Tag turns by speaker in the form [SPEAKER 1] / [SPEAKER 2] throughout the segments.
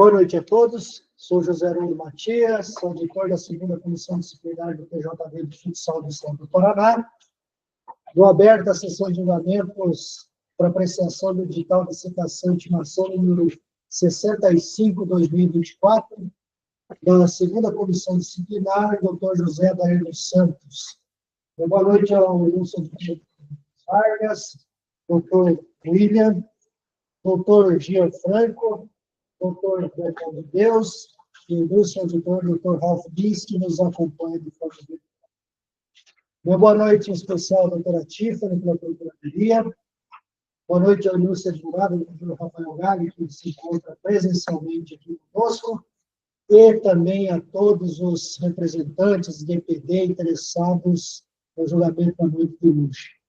[SPEAKER 1] Boa noite a todos. Sou José Haroldo Matias, sou auditor da segunda Comissão Disciplinar do PJD de Futsal do Estado do Paraná. Dou aberta a sessão de julgamentos para apreciação do edital de citação e intimação número 65/2024, da segunda Comissão Disciplinar, doutor José Adair dos Santos. Boa noite ao Wilson Vargas, doutor William, doutor Gianfranco, doutor Bertão de Deus, e ilustre auditor, doutor Ralph Dias, que nos acompanha de forma virtual. Boa noite em especial à doutora Tiffany, pela procuradoria. Boa noite ao ilustre advogado, doutor Rafael Galli, que se encontra presencialmente aqui conosco, e também a todos os representantes do DPD interessados no julgamento da noite de hoje.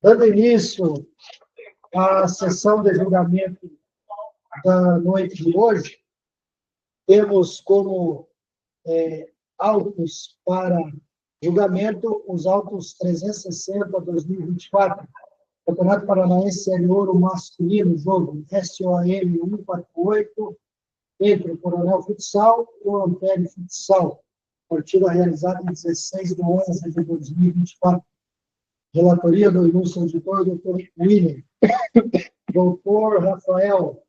[SPEAKER 1] Dando início à sessão de julgamento da noite de hoje, temos como autos para julgamento os autos 360/2024, Campeonato Paranaense Série Ouro Masculino, jogo SOM 148, entre o Coronel Futsal e o Ampere Futsal, partida realizada em 16/11/2024. Relatoria do ilustre auditor, doutor William. Doutor Rafael,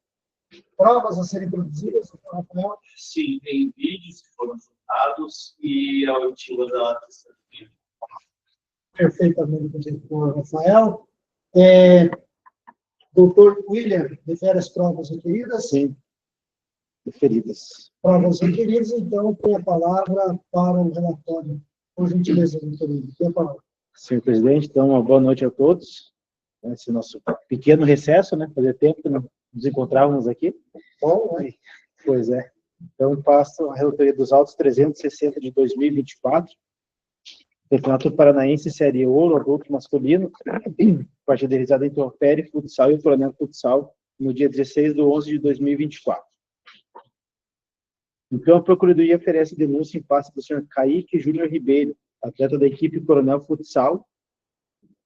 [SPEAKER 1] provas a serem produzidas, doutor Rafael?
[SPEAKER 2] Sim, tem vídeos que foram juntados e a oitiva da atestação de vídeo.
[SPEAKER 1] Perfeitamente, doutor Rafael. Doutor William, refere as provas requeridas?
[SPEAKER 3] Sim, referidas.
[SPEAKER 1] Provas requeridas, então, tem a palavra para o relatório. Por gentileza, doutor William, tem a palavra.
[SPEAKER 3] Senhor presidente, então, uma boa noite a todos. Esse nosso pequeno recesso, né? Fazia tempo que não nos encontrávamos aqui.
[SPEAKER 1] Bom, né?
[SPEAKER 3] Pois é. Então, passo a relatoria dos autos 360 de 2024. Campeonato Paranaense Série Ouro, adulto masculino, partida realizada entre o Ampere Futsal e o Coronel Futsal, no dia 16/11/2024. Então, a Procuradoria oferece denúncia em face do senhor Kaique Júnior Ribeiro, atleta da equipe Coronel Futsal,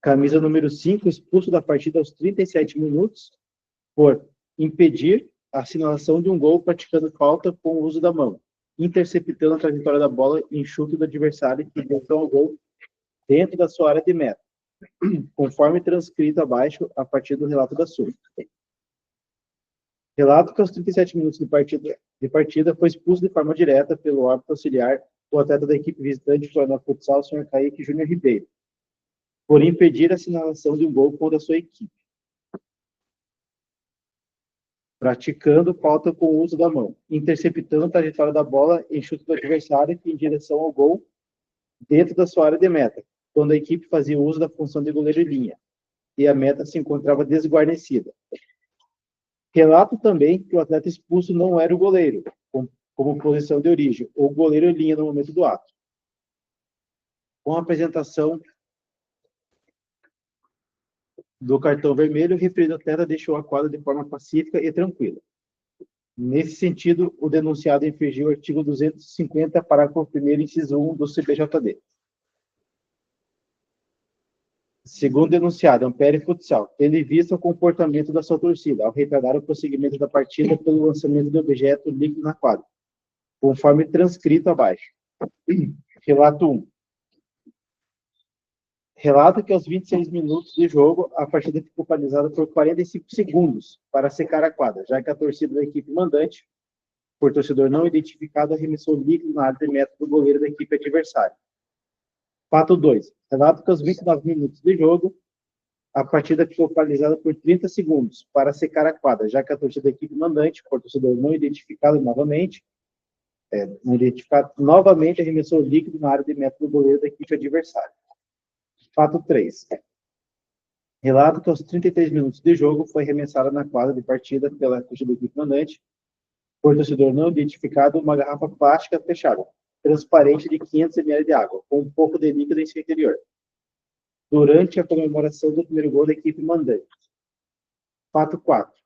[SPEAKER 3] camisa número 5, expulso da partida aos 37 minutos, por impedir a assinalação de um gol praticando falta com o uso da mão, interceptando a trajetória da bola em chute do adversário que deu ao gol dentro da sua área de meta, conforme transcrito abaixo a partir do relato da súmula. Relato que aos 37 minutos de partida foi expulso de forma direta pelo árbitro auxiliar o atleta da equipe visitante Coronel Futsal, o senhor Kaique Júnior Ribeiro, por impedir a assinalação de um gol contra a sua equipe, praticando falta com o uso da mão, interceptando a trajetória da bola em chute do adversário em direção ao gol dentro da sua área de meta, quando a equipe fazia uso da função de goleiro em linha, e a meta se encontrava desguarnecida. Relato também que o atleta expulso não era o goleiro, como posição de origem, ou goleiro em linha no momento do ato. Com a apresentação do cartão vermelho, o referido atleta deixou a quadra de forma pacífica e tranquila. Nesse sentido, o denunciado infringiu o artigo 250, parágrafo 1º, inciso 1 do CPJD. Segundo o denunciado, Ampere Futsal, tendo em vista o comportamento da sua torcida ao retardar o prosseguimento da partida pelo lançamento de objeto líquido na quadra, conforme transcrito abaixo. Relato 1. Relata que aos 26 minutos de jogo, a partida ficou paralisada por 45 segundos para secar a quadra, já que a torcida da equipe mandante, por torcedor não identificado, arremessou líquido na área de meta do goleiro da equipe adversária. Fato 2. Relata que aos 29 minutos de jogo, a partida ficou paralisada por 30 segundos para secar a quadra, já que a torcida da equipe mandante, por torcedor não identificado novamente, arremessou líquido na área de meta do goleiro da equipe adversária. Fato 3. Relato que aos 33 minutos de jogo foi arremessada na quadra de partida pela torcida da equipe mandante, por torcedor não identificado, uma garrafa plástica fechada, transparente de 500 ml de água, com um pouco de líquido em seu interior, durante a comemoração do primeiro gol da equipe mandante. Fato 4.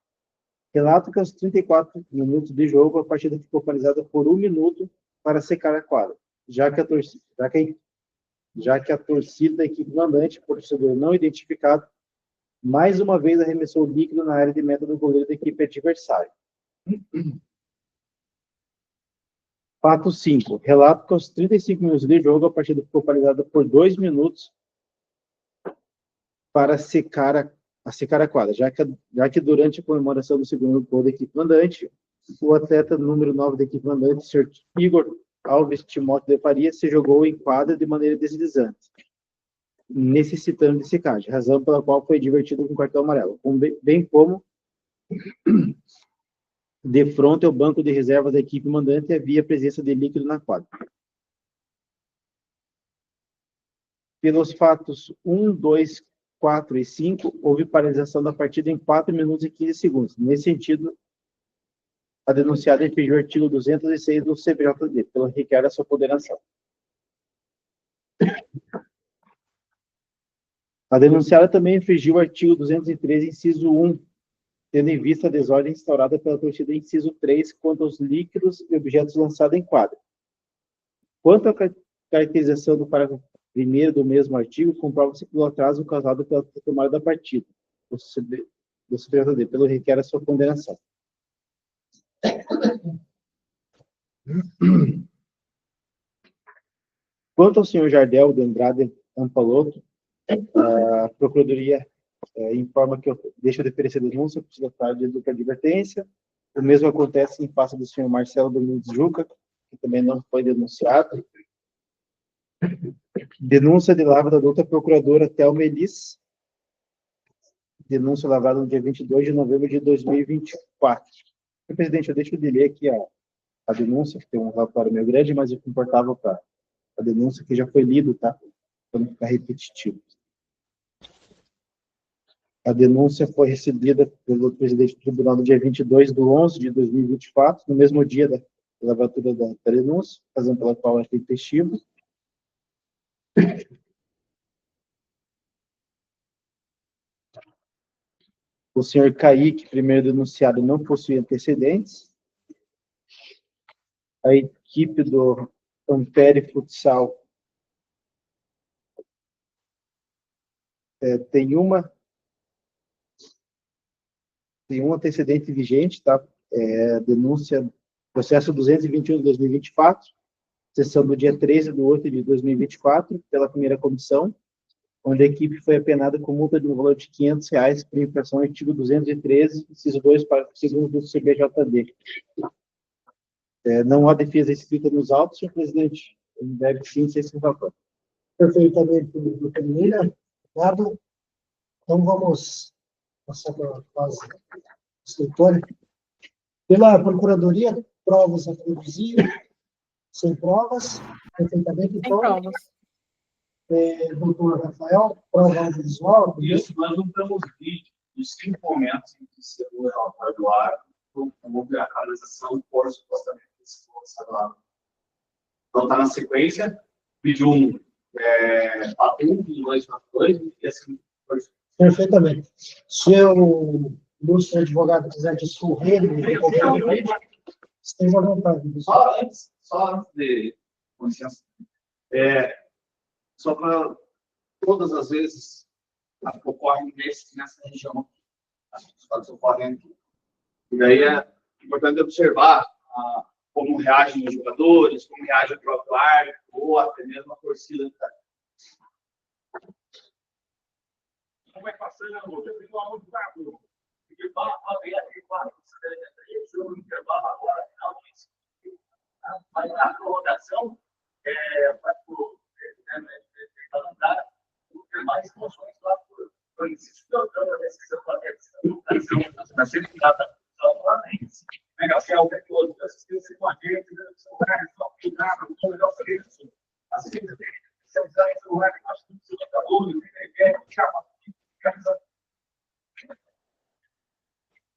[SPEAKER 3] Relato que aos 34 minutos de jogo, a partida ficou paralisada por 1 minuto para secar a quadra, já que a torcida da equipe mandante, por torcedor não identificado, mais uma vez arremessou líquido na área de meta do goleiro da equipe adversária. Fato 5. Relato que aos 35 minutos de jogo, a partida ficou paralisada por 2 minutos para secar a quadra, já que durante a comemoração do segundo gol da equipe mandante, o atleta número 9 da equipe mandante, o Sr. Igor Alves Timóteo de Faria, se jogou em quadra de maneira deslizante, necessitando de secagem, razão pela qual foi divertido com cartão amarelo, bem como de frente ao banco de reservas da equipe mandante havia presença de líquido na quadra. Pelos fatos 1, 2, 4 e 5, houve paralisação da partida em 4 minutos e 15 segundos. Nesse sentido, a denunciada infringiu o artigo 206 do CPJD, pelo que requer a sua condenação. A denunciada também infringiu o artigo 213, inciso 1, tendo em vista a desordem instaurada pela torcida inciso 3 quanto aos líquidos e objetos lançados em quadra. Quanto à caracterização do parágrafo 1º do mesmo artigo, comprova-se pelo atraso causado pela tomada da partida do CPJD, pelo que requer a sua condenação. Quanto ao senhor Jardel de Andrade Ampalotto, a Procuradoria informa que deixa de oferecer denúncia por secretário de advertência. O mesmo acontece em face do senhor Marcelo Domingues Juca, que também não foi denunciado. Denúncia de lavra da doutora procuradora Thelma Elis. Denúncia lavrada no dia 22 de novembro de 2024. Senhor presidente, eu deixo de ler aqui a denúncia, que tem um relatório meio grande, mas eu comportava para a denúncia que já foi lido, tá? Para não ficar repetitivo. A denúncia foi recebida pelo presidente do tribunal no dia 22 de 11 de 2024, no mesmo dia da lavratura da denúncia, razão pela qual é intempestivo. O senhor Kaique, primeiro denunciado, não possui antecedentes. A equipe do Ampere Futsal tem um antecedente vigente, tá? Denúncia, processo 221 de 2024, sessão do dia 13 de 8 de 2024, pela primeira comissão, onde a equipe foi apenada com multa de um valor de R$500 por infração ao artigo 213, inciso 2, parágrafo 2º do CBJD. Não há defesa escrita nos autos, senhor presidente. Ele deve sim ser esse relatório.
[SPEAKER 1] Perfeitamente, doutor Mira. Obrigado. Então, vamos passar para a fase instrutória. Pela Procuradoria, provas a produzir, sem provas, perfeitamente. Então,
[SPEAKER 4] Sem provas.
[SPEAKER 1] Doutor Rafael, prova audiovisual.
[SPEAKER 2] Isso, nós não temos vídeo dos 5 momentos em que se o relatório do ar houve a realização por supostamente esse estadual. Então, está na sequência, vídeo 1, fato 1, vídeo 2, fato 2, e assim,
[SPEAKER 1] Perfeitamente. Se o ilustre advogado quiser discorrer no decorrer do vídeo, esteja à vontade.
[SPEAKER 2] Só antes de, com licença, só para todas as vezes que ocorrem nessa região, as fatos ocorrem aqui. E daí é importante observar como reagem os jogadores, como reage o próprio árbitro, ou até mesmo a torcida. Como é passando, eu tenho uma outra coisa. Porque fala, o intervalo agora, final disso. Mas a prorrogação, para ter mais funções lá por insisto, a decisão da certificada da função lá, negociar o recurso, assistência com a gente, só cuidar, o melhor preço, assistência se usar esse lugar, acho que o jogador,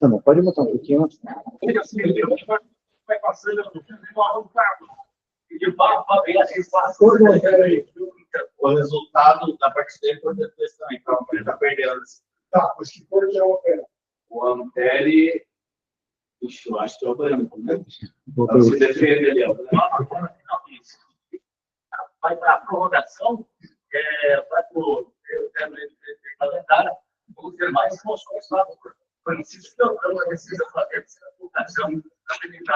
[SPEAKER 3] Não, pode botar um pouquinho.
[SPEAKER 2] vai passando, o resultado da partida é importante também, então ele está perdendo.
[SPEAKER 1] Tá, mas que for que é
[SPEAKER 2] o Ampere, eu acho que é o branco, né? Então, se defende ali, vai para a prorrogação, vai para o calendário, vamos ter mais funções lá. Por isso, a decisão da ação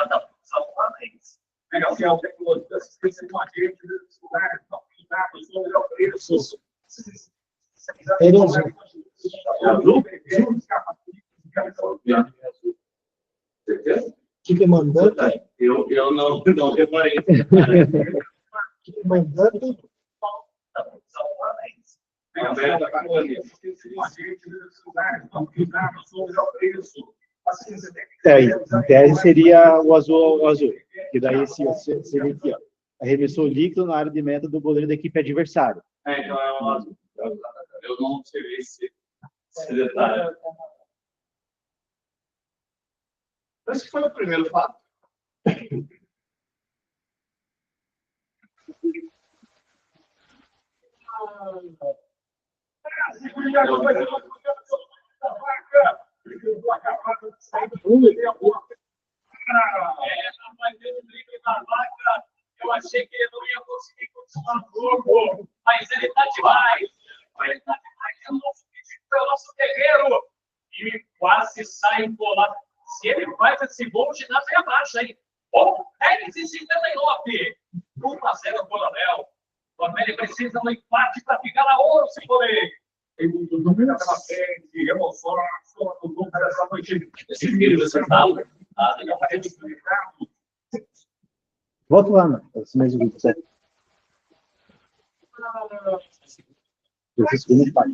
[SPEAKER 2] da função permanente. Legal, tecnologia, assistência com agente, celular, dados, melhor preço.
[SPEAKER 1] Que mandante?
[SPEAKER 2] Eu não reparei.
[SPEAKER 1] Que mandante?
[SPEAKER 3] Em tese seria o azul, que daí seria aqui, ó. Arremessou líquido na área de meta do goleiro da equipe adversária.
[SPEAKER 2] Então é o azul. Eu não observei esse detalhe. Esse foi o primeiro fato. Eu achei que ele não ia conseguir continuar no jogo, mas ele está demais. Ele está demais. É o nosso pedido, é o nosso terreiro. E quase sai embolado. Se ele faz esse gol, o ginásio é abaixo, hein? Bom, 10h59. 1-0 Coronel. O América precisa um empate para ficar na ouro, se for ele. Tem muito número pela frente, emoção, do grupo dessa noite. Esse vídeo você fala, daqui a pouco explicado.
[SPEAKER 3] Volta lá, mano. Esse mesmo vídeo, certo? Eu fiz segundo empate.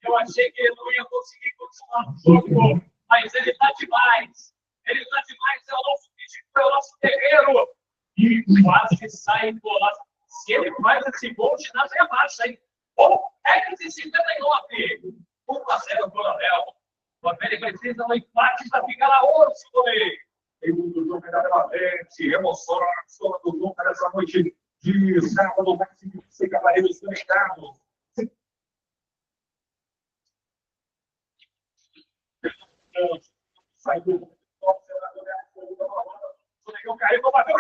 [SPEAKER 2] Eu achei que ele não ia conseguir continuar no jogo, mas ele está demais. Ele está demais, é o nosso pedido, é o nosso terreiro. E quase sai embolado. Se ele faz esse gol, o ginásio é abaixo, hein? Bom, 10h59. 1-0 Coronel. O América precisa um empate para ficar na ouro, se for ele. Tem muito jogo pela frente, emoção do grupo dessa noite de sábado, vai ser Cavaleiros do Mercado. Sai do o Caio vai bater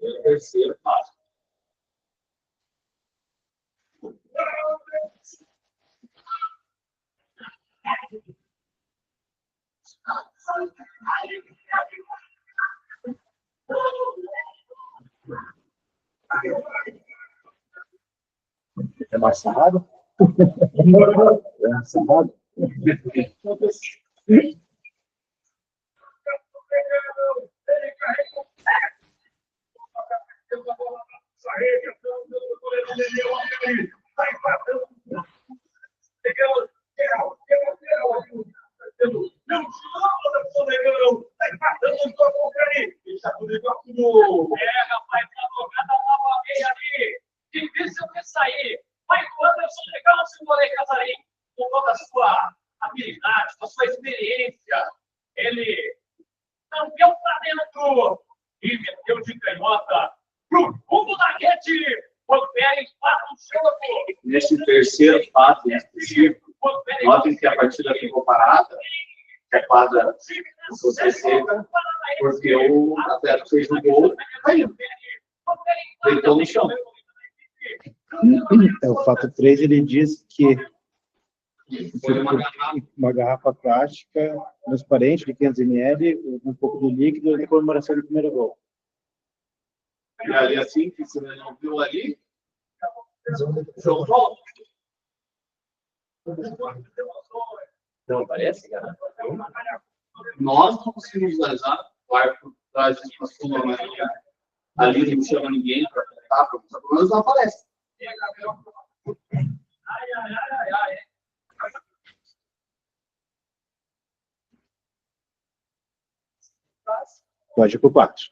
[SPEAKER 2] o terceiro passo.
[SPEAKER 3] É mais sarrado? É sarrado?
[SPEAKER 2] Rapaz, a jogada estava ali. Difícil de sair. Mas o Anderson legal, se o goleiro Casarim, com toda a sua habilidade, com a sua experiência, ele campeão para dentro e meteu de canhota pro fundo da rede. O Pérez empata o jogo.
[SPEAKER 4] Nesse terceiro fato específico, notem que a partida ficou parada, que a quadra ficou seca, porque o atleta fez o gol, caiu. Deitou no chão.
[SPEAKER 3] O fato 3, ele diz que
[SPEAKER 4] Foi
[SPEAKER 3] uma garrafa plástica transparente de 500 ml, um pouco do líquido na comemoração do primeiro gol.
[SPEAKER 4] E ali assim, que você não viu ali,
[SPEAKER 2] João Paulo.
[SPEAKER 4] não parece, cara. Nós não conseguimos visualizar, o árbitro traz isso para cima, mas ali não chama ninguém para tentar, porque pelo menos não aparece.
[SPEAKER 3] Pode ir para o 4.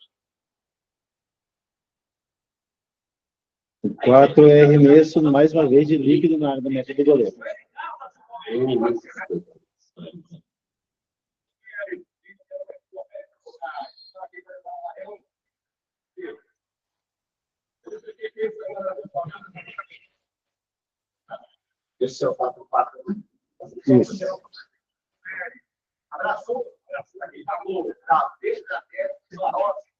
[SPEAKER 3] O 4 é arremesso, mais uma vez, de líquido na área da meta do goleiro.
[SPEAKER 4] Esse é o fato 4.
[SPEAKER 3] Isso.
[SPEAKER 2] Abraçou. pagou, tá? Desde a terra,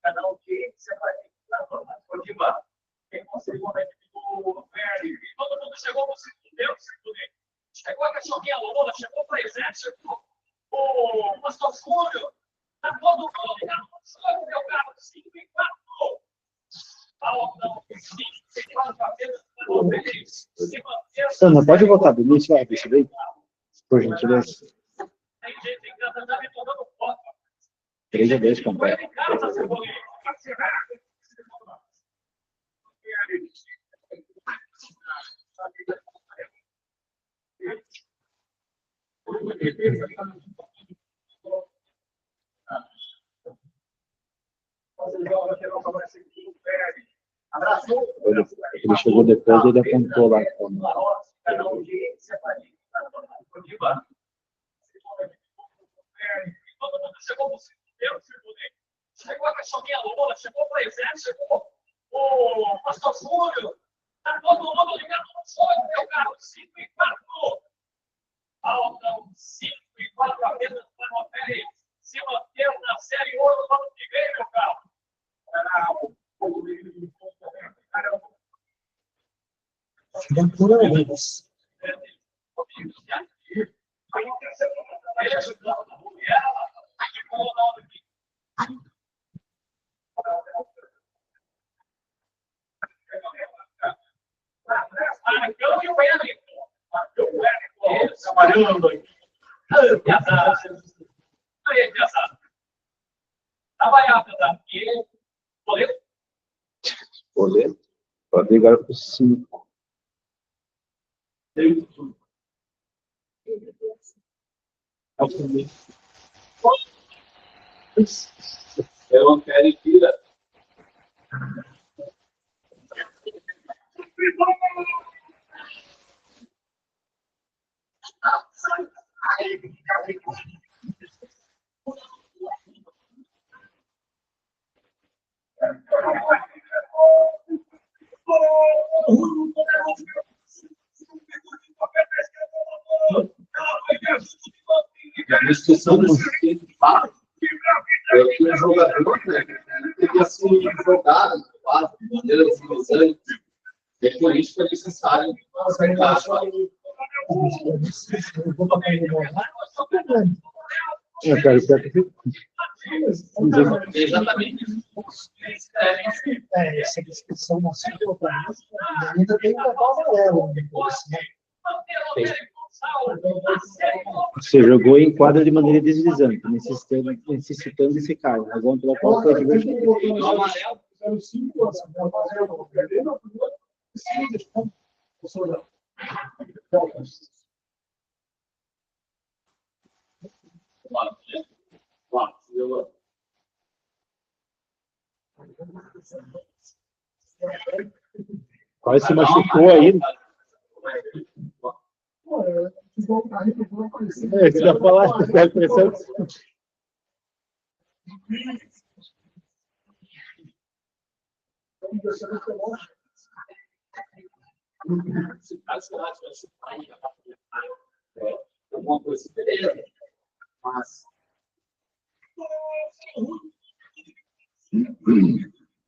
[SPEAKER 2] cada audiência vai ter que estar. Quem conseguiu o Verde, todo mundo chegou no segundo tempo, chegou a cachorrinha Lola, chegou o presente, chegou o pastor Júnior, tá todo mundo ligado no jogo, meu carro, 5 e 4.
[SPEAKER 3] Ana, pode voltar do início, vai, deixa bem, por gentileza. 3-2 completo. Ele chegou depois e ele apontou lá.
[SPEAKER 2] Chegou a cachorrinha Lola, chegou o presente, chegou o pastor Júnior, tá todo mundo ligado no jogo, meu carro, 5 e 4. Faltam 5 e 4 apenas para o Pérez se manter na Série Ouro no ano que vem, meu carro.
[SPEAKER 3] Boleto. Pode agora para 5.
[SPEAKER 4] Eu quero ir tira. A discussão do é que o jogador, né, teria sido jogado no quadro de maneira civilizante. É por isso que é necessário acertar.
[SPEAKER 3] Eu quero que
[SPEAKER 4] Exatamente isso.
[SPEAKER 1] Essa discussão na sua ainda tem que levar o amarelo depois, né?
[SPEAKER 3] você jogou em quadra de maneira deslizante, necessitando desse cargo. Razão pela qual foi divertido. Quase se machucou aí. Você ia falar da pressão.
[SPEAKER 4] Alguma coisa beleza. Mas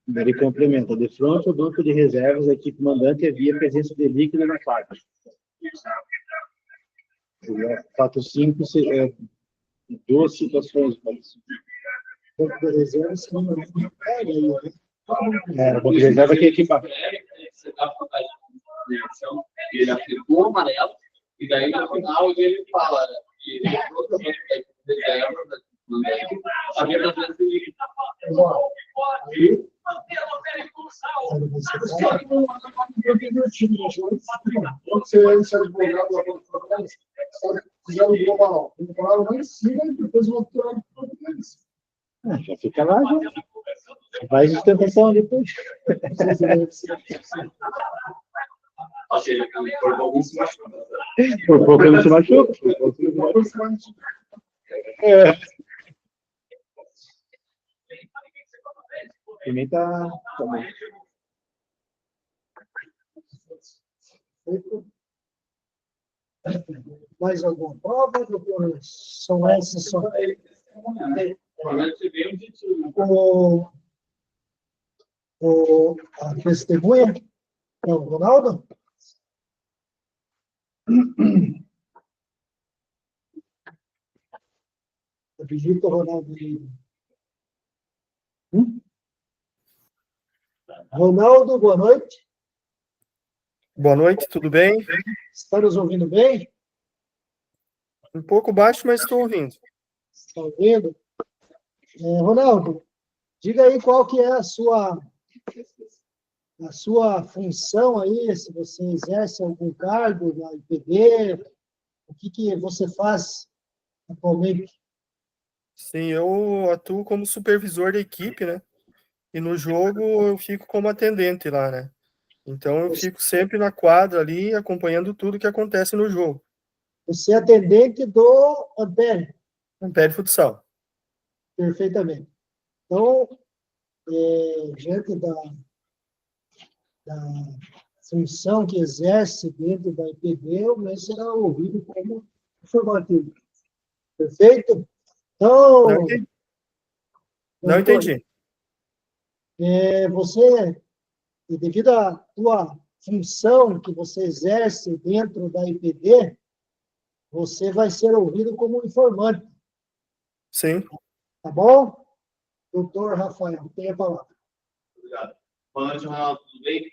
[SPEAKER 3] Ele complementa. De frente ao banco de reservas, a equipe mandante havia presença de líquido na quadra. Fato 5, duas situações.
[SPEAKER 1] Banco de reservas que não pega aí, né?
[SPEAKER 3] O banco de reserva aqui embaixo.
[SPEAKER 4] Ele aplicou o amarelo, e daí no final ele fala que ele entrou também da reserva, a verdadeira
[SPEAKER 1] Você é advogado lá no programa, fizeram o global. O global lá em cima e depois voltaram para o português.
[SPEAKER 3] Já fica lá, já. Vai sustentação ali, depois.
[SPEAKER 4] Ou seja, por algum se machuca.
[SPEAKER 3] Por pouco ele se machuca. Também tá bom.
[SPEAKER 1] Mais alguma prova, doutor? São essas só.
[SPEAKER 4] Você vê o título.
[SPEAKER 1] A testemunha, é o Ronaldo? Eu pedi para o Ronaldo. Ronaldo, boa noite.
[SPEAKER 5] Boa noite, tudo bem?
[SPEAKER 1] Está nos ouvindo bem?
[SPEAKER 5] Um pouco baixo, mas estou ouvindo.
[SPEAKER 1] Está ouvindo? Ronaldo, diga aí qual que é a sua função aí, se você exerce algum cargo na IPB, o que você faz atualmente?
[SPEAKER 5] Sim, eu atuo como supervisor da equipe, né? E no jogo eu fico como atendente lá, né? Então eu fico sempre na quadra ali, acompanhando tudo que acontece no jogo.
[SPEAKER 1] Você é atendente do Ampere?
[SPEAKER 5] Ampere Futsal.
[SPEAKER 1] Perfeitamente. Então, diante da função que exerce dentro da IPB, o meu será ouvido como informativo. Perfeito? Então,
[SPEAKER 5] Não entendi.
[SPEAKER 1] Você, devido à tua função que você exerce dentro da IPB, você vai ser ouvido como informante.
[SPEAKER 5] Sim.
[SPEAKER 1] Tá bom? Doutor Rafael, tem a palavra.
[SPEAKER 4] Obrigado. Boa noite, Ronaldo, tudo bem?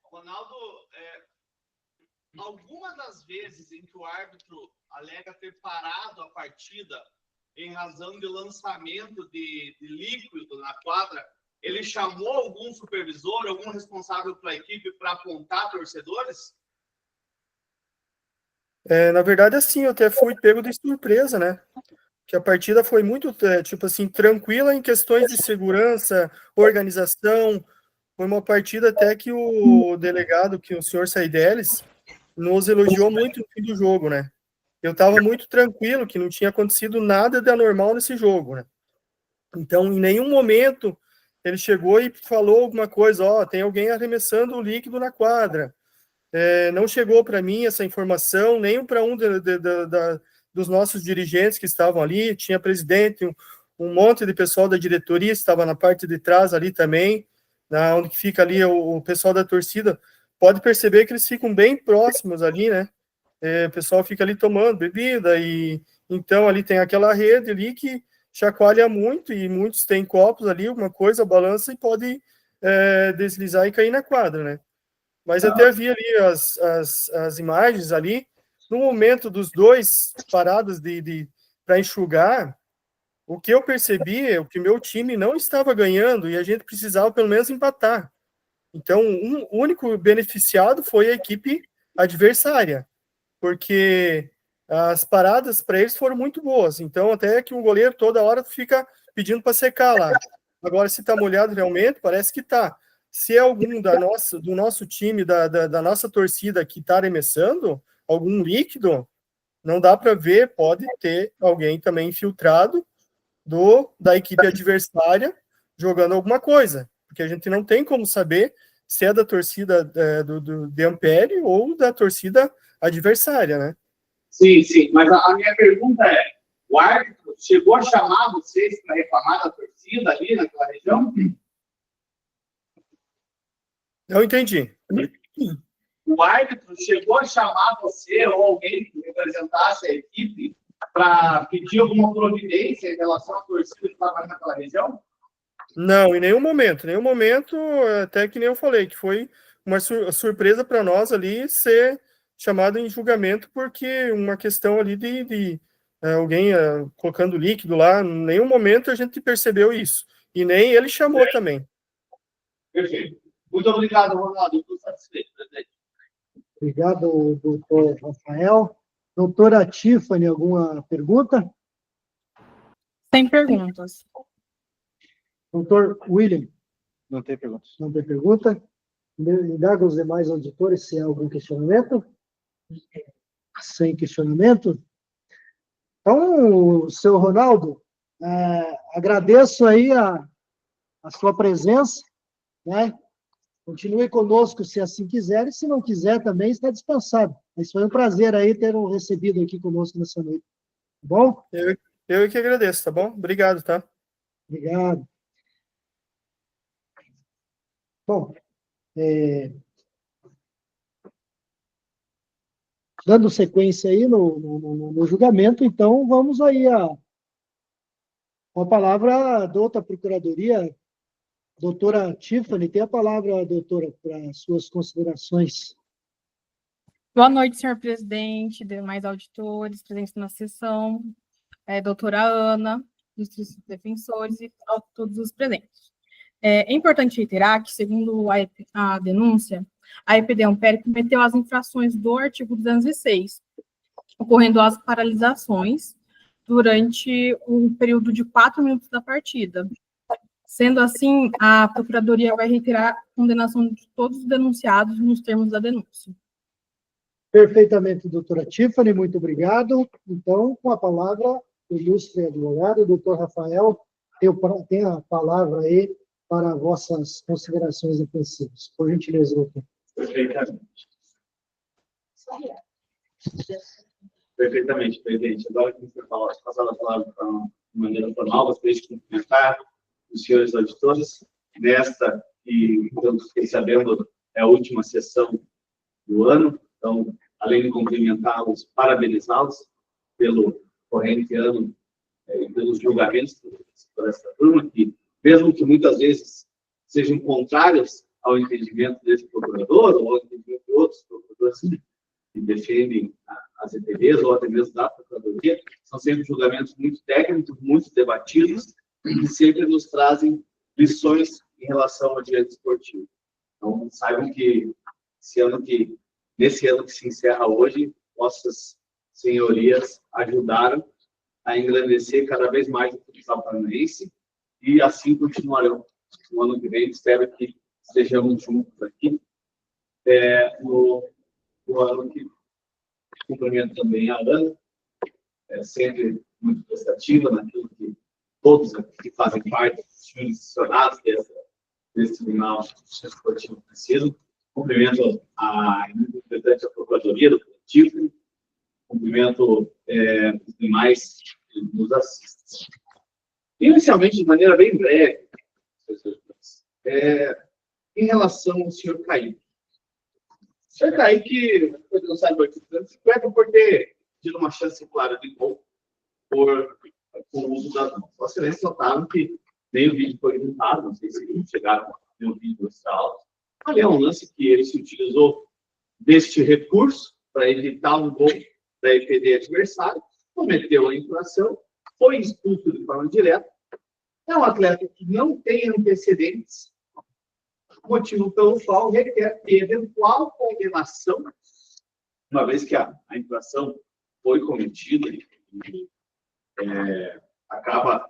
[SPEAKER 4] Ronaldo, alguma das vezes em que o árbitro alega ter parado a partida em razão de lançamento de líquido na quadra, ele chamou algum supervisor, algum responsável pela equipe para apontar torcedores?
[SPEAKER 5] Na verdade, assim, eu até fui pego de surpresa, né? Que a partida foi muito, tipo assim, tranquila em questões de segurança, organização. Foi uma partida até que o delegado, que o senhor Saideles, nos elogiou muito no fim do jogo, né? Eu estava muito tranquilo, que não tinha acontecido nada de anormal nesse jogo, né? Então, em nenhum momento ele chegou e falou alguma coisa, ó, tem alguém arremessando o líquido na quadra. Não chegou para mim essa informação, nem para um dos nossos dirigentes que estavam ali, tinha presidente, um monte de pessoal da diretoria estava na parte de trás ali também, onde fica ali o pessoal da torcida. Pode perceber que eles ficam bem próximos ali, né? O pessoal fica ali tomando bebida, e então ali tem aquela rede ali que chacoalha muito, e muitos têm copos ali, alguma coisa, balança e pode deslizar e cair na quadra, né? Mas até vi ali as imagens ali, no momento dos dois parados para enxugar, o que eu percebi é que meu time não estava ganhando e a gente precisava pelo menos empatar. Então, o único beneficiado foi a equipe adversária, porque as paradas para eles foram muito boas. Então, até que o goleiro toda hora fica pedindo para secar lá. Agora, se está molhado realmente, parece que está. Se é algum do nosso time, da nossa torcida que está arremessando, algum líquido, não dá para ver, pode ter alguém também infiltrado da equipe adversária jogando alguma coisa, porque a gente não tem como saber se é da torcida de Ampere ou da torcida adversária, né?
[SPEAKER 4] Sim, sim, mas a minha pergunta é, o árbitro chegou a chamar vocês para reclamar da torcida ali naquela região?
[SPEAKER 5] Não entendi.
[SPEAKER 4] O árbitro chegou a chamar você ou alguém que representasse a equipe para pedir alguma providência em relação à torcida que estava naquela região?
[SPEAKER 5] Não, em nenhum momento, até que nem eu falei, que foi uma surpresa para nós ali ser chamado em julgamento, porque uma questão ali de alguém colocando líquido lá, em nenhum momento a gente percebeu isso, e nem ele chamou também.
[SPEAKER 4] Perfeito. Muito obrigado, Ronaldo, estou satisfeito, presidente.
[SPEAKER 1] Obrigado, doutor Rafael. Doutora Tiffany, alguma pergunta?
[SPEAKER 6] Sem perguntas.
[SPEAKER 1] Doutor William,
[SPEAKER 3] Não tem perguntas.
[SPEAKER 1] não tem pergunta? Indaga os demais auditores se há algum questionamento? Sem questionamento? Então, seu Ronaldo, agradeço aí a sua presença, né? Continue conosco se assim quiser, e se não quiser também está dispensado. Mas foi um prazer aí ter o recebido aqui conosco nessa noite. Tá bom?
[SPEAKER 5] Eu que agradeço, tá bom? Obrigado, tá?
[SPEAKER 1] Obrigado. Bom, dando sequência aí no julgamento, então vamos aí com a palavra da outra procuradoria, doutora Tiffany. Tem a palavra, doutora, para suas considerações.
[SPEAKER 6] Boa noite, senhor presidente, demais auditores presentes na sessão, doutora Ana, dos defensores e a todos os presentes. É importante reiterar que, segundo a denúncia, a EPD Ampere cometeu as infrações do artigo 206, ocorrendo as paralisações durante um período de 4 minutos da partida. Sendo assim, a Procuradoria vai reiterar a condenação de todos os denunciados nos termos da denúncia.
[SPEAKER 1] Perfeitamente, doutora Tiffany, muito obrigado. Então, com a palavra, o ilustre advogado, doutor Rafael, tem a palavra aí para vossas considerações defensivas. Por gentileza, doutor.
[SPEAKER 4] Perfeitamente. Perfeitamente, presidente. Agora que você passar a palavra de maneira formal, gostaria de cumprimentar os senhores auditores nesta, e eu fiquei sabendo, é a última sessão do ano. Então, além de cumprimentá-los, parabenizá-los pelo corrente ano e pelos julgamentos por essa turma, que, mesmo que muitas vezes sejam contrários ao entendimento desse procurador ou ao entendimento de outros procuradores que defendem as EPDs ou até mesmo da Procuradoria, são sempre julgamentos muito técnicos, muito debatidos e sempre nos trazem lições em relação ao direito esportivo. Então, saibam que nesse ano que se encerra hoje, vossas senhorias ajudaram a engrandecer cada vez mais o futsal paranaense e assim continuarão. No ano que vem, espero que estejamos juntos aqui no ano que cumprimento também a Ana, sempre muito prestativa naquilo que todos aqui que fazem parte dos jurisdicionados desse Tribunal Esportivo precisam. Cumprimento a representante da Procuradoria, do Coletivo, cumprimento os demais que nos assistem. Inicialmente, de maneira bem breve, em relação ao senhor Kaique. O senhor Kaique foi lançado no artigo 250 por ter tido uma chance clara de gol com o uso das mãos. Vossa Excelência notaram que nem o vídeo foi limpado, não sei se chegaram a ver o vídeo extra alto. Ali é um lance que ele se utilizou deste recurso para evitar um gol da EPD adversário, cometeu a infração, foi expulso de forma direta. É um atleta que não tem antecedentes, motivo pelo qual requer eventual condenação, uma vez que a infração foi cometida e acaba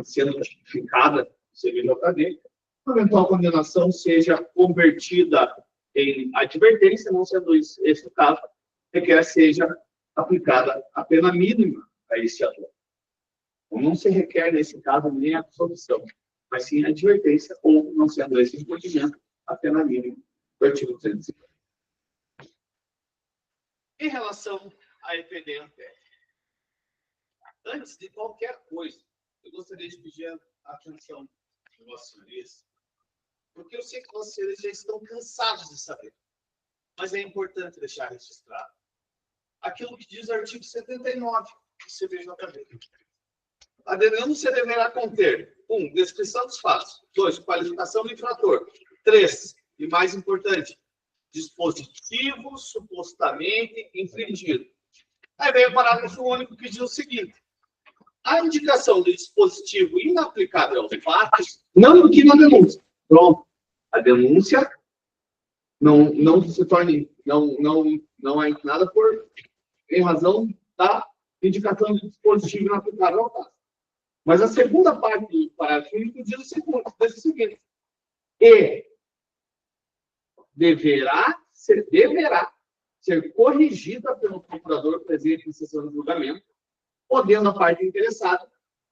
[SPEAKER 4] sendo tipificada no CBJD, a eventual condenação seja convertida em advertência, não sendo esse o caso, requer seja aplicada a pena mínima a esse atleta. Não se requer, nesse caso, nem a absolvição, mas sim a advertência, ou, não sendo esse impedimento, a pena mínima do artigo 250. Em relação à EPD Ampere, antes de qualquer coisa, eu gostaria de pedir a atenção de vossas senhorias, porque eu sei que vossas senhorias já estão cansados de saber, mas é importante deixar registrado aquilo que diz o artigo 79 do CBJD. A denúncia deverá conter 1. Descrição dos fatos. 2. Qualificação do infrator. 3. E mais importante, dispositivo supostamente infringido. Aí vem o parágrafo único que diz o seguinte: a indicação do dispositivo inaplicável aos fatos não do que na denúncia. Pronto. A denúncia não se torna, não é inclinada em razão da indicação do dispositivo inaplicável ao fato. Mas a segunda parte do parágrafo único diz o seguinte: e deverá ser corrigida pelo procurador presente em sessão de julgamento, podendo a parte interessada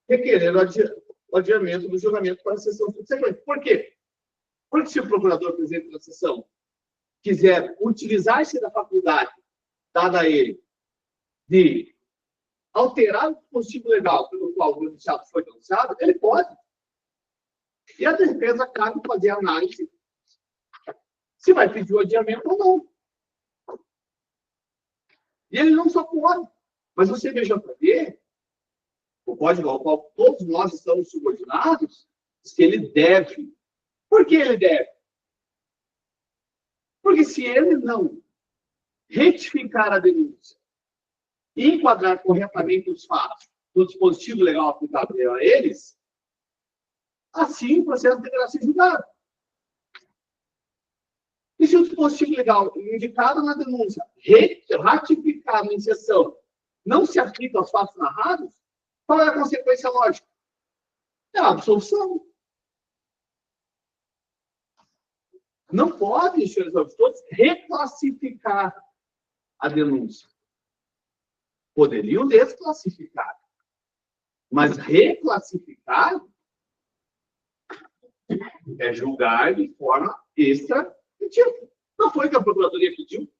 [SPEAKER 4] requerer o adiamento do julgamento para a sessão subsequente. Por quê? Porque se o procurador presente na sessão quiser utilizar-se da faculdade dada a ele de alterar o dispositivo legal pelo qual o denunciado foi denunciado, ele pode. E a defesa cabe fazer a análise se vai pedir o adiamento ou não. E ele não só pode, mas o CBJP, o código ao qual todos nós estamos subordinados, diz que ele deve. Por que ele deve? Porque se ele não retificar a denúncia e enquadrar corretamente os fatos do dispositivo legal aplicado a eles, assim o processo deverá ser julgado. E se o dispositivo legal indicado na denúncia, ratificado em sessão, não se aplica aos fatos narrados, qual é a consequência lógica? É a absolução. Não pode, senhores auditores, reclassificar a denúncia. Poderiam desclassificar. Mas reclassificar é julgar de forma extra. Não foi o que a Procuradoria pediu.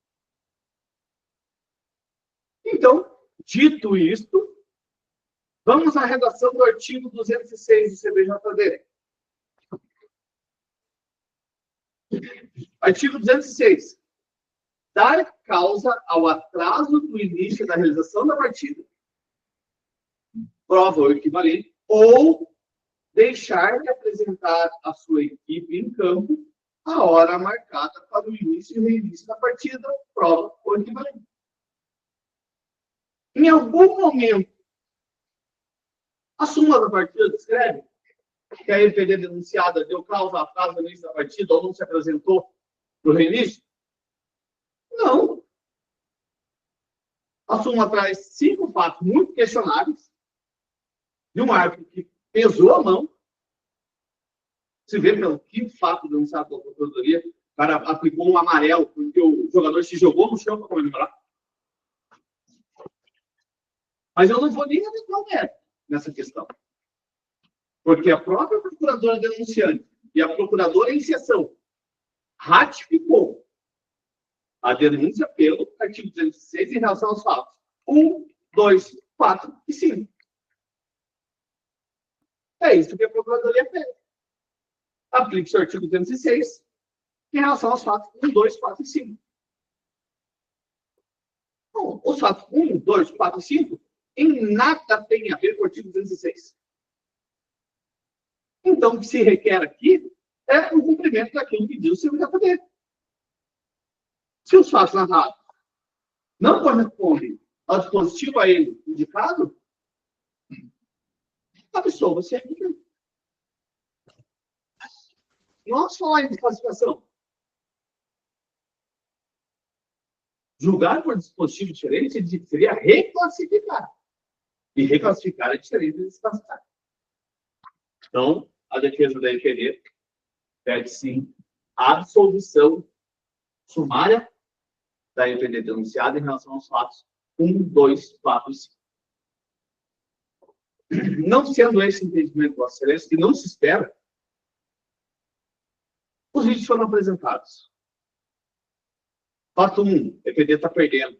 [SPEAKER 4] Então, dito isto, vamos à redação do artigo 206 do CBJD. Artigo 206. Dar causa ao atraso do início da realização da partida, prova ou equivalente, ou deixar de apresentar a sua equipe em campo a hora marcada para o início e reinício da partida, prova ou equivalente. Em algum momento, a súmula da partida descreve que a EPD denunciada deu causa a atraso no início da partida ou não se apresentou no reinício? Não. A súmula traz 5 fatos muito questionáveis de um árbitro que pesou a mão. Se vê pelo 5º fato denunciado pela Procuradoria, o cara aplicou um amarelo porque o jogador se jogou no chão para comemorar. Mas eu não vou nem adentrar o mérito nessa questão. Porque a própria procuradora denunciante e a procuradora em sessão ratificou a denúncia pelo artigo 206 em relação aos fatos 1, 2, 4 e 5. É isso que a Procuradoria fez. Aplique-se o artigo 206 em relação aos fatos 1, 2, 4 e 5. Bom, os fatos 1, 2, 4 e 5 em nada tem a ver com o artigo 206. Então, o que se requer aqui é o cumprimento daquilo que diz o CBJP. Se os fatos narrados não correspondem ao dispositivo a ele indicado, absolva-se a equipe. Nós falar em desclassificação. Julgar por dispositivo diferente seria reclassificar. E reclassificar é diferente de desclassificar. Então, a defesa da EPD pede, sim, a absolvição sumária da EPD denunciada em relação aos fatos 1, 2, 4 e 5. Não sendo esse entendimento do Vossa Excelência, que não se espera, os vídeos foram apresentados. Fato 1, a EPD está perdendo.